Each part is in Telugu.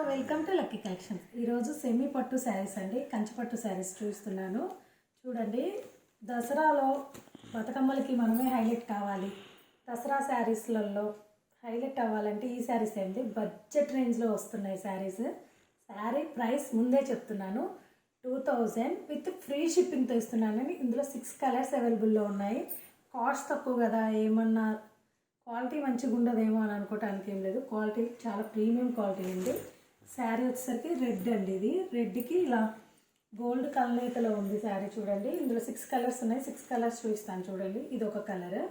Welcome to lucky collections. ఈరోజు సెమీ పట్టు శారీస్ అండి, కంచి పట్టు శారీస్ చూస్తున్నాను. చూడండి, దసరాలో బతుకమ్మలకి మనమే హైలైట్ కావాలి. దసరా శారీస్లలో హైలైట్ అవ్వాలంటే ఈ శారీస్ ఏంటి, బడ్జెట్ రేంజ్లో వస్తున్నాయి శారీస్. శారీ ప్రైస్ ముందే చెప్తున్నాను, 2000 విత్ ఫ్రీ షిప్పింగ్తో ఇస్తున్నానని. ఇందులో 6 కలర్స్ అవైలబుల్లో ఉన్నాయి. కాస్ట్ తక్కువ కదా, ఏమన్నా క్వాలిటీ మంచిగా ఉండదేమో అని అనుకోవటానికి ఏం లేదు. క్వాలిటీ చాలా ప్రీమియం క్వాలిటీ ఉంది. శారీ వచ్చేసరికి రెడ్ అండి. ఇది రెడ్కి ఇలా గోల్డ్ కలనేతలో ఉంది శారీ. చూడండి, ఇందులో 6 కలర్స్ ఉన్నాయి. 6 కలర్స్ చూపిస్తాను చూడండి. ఇది ఒక కలర్,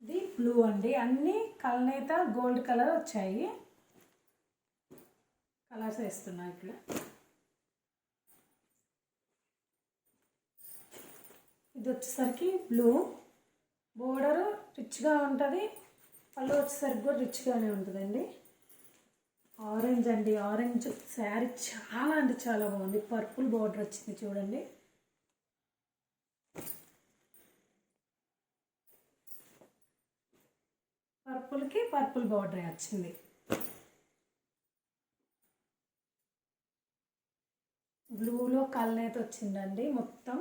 ఇది బ్లూ అండి. అన్నీ కలనేత గోల్డ్ కలర్ వచ్చాయి. కలర్స్ వేస్తున్నా ఇక్కడ. ఇది వచ్చేసరికి బ్లూ, బోర్డర్ రిచ్గా ఉంటుంది, పళ్ళు వచ్చేసరికి కూడా రిచ్గానే ఉంటుందండి. ఆరెంజ్ అండి, ఆరెంజ్ శారీ చాలా అంటే చాలా బాగుంది. పర్పుల్ బోర్డర్ వచ్చింది చూడండి. పర్పుల్కి పర్పుల్ బోర్డర్ వచ్చింది. బ్లూలో కలనేత వచ్చిందండి. మొత్తం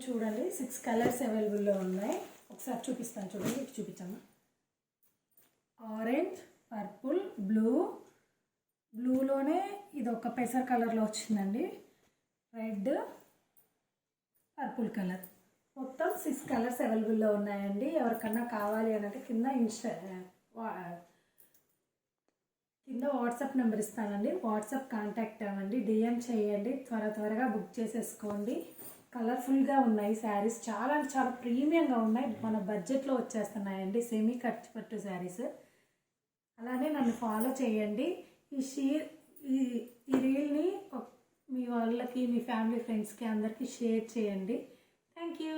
చూడండి, 6 కలర్స్ అవైలబుల్లో ఉన్నాయి. ఒకసారి చూపిస్తాను చూడండి. ఇటు చూపించాము. ఆరెంజ్, పర్పుల్, బ్లూలోనే ఇది ఒక పెసర్ కలర్లో వచ్చిందండి. రెడ్, పర్పుల్ కలర్, మొత్తం 6 కలర్స్ అవైలబుల్లో ఉన్నాయండి. ఎవరికన్నా కావాలి అని అంటే కింద వాట్సాప్ నెంబర్ ఇస్తానండి. వాట్సాప్ కాంటాక్ట్ అవ్వండి, డిఎం చేయండి. త్వరగా బుక్ చేసేసుకోండి. కలర్ఫుల్గా ఉన్నాయి శారీస్, చాలా అంటే చాలా ప్రీమియంగా ఉన్నాయి. మన బడ్జెట్లో వచ్చేస్తున్నాయండి సెమీ కట్ పట్టు శారీస్. అలానే నన్ను ఫాలో చేయండి. ఈ రీల్ని మీ వాళ్ళకి, మీ ఫ్యామిలీ ఫ్రెండ్స్కి అందరికీ షేర్ చేయండి. Thank you.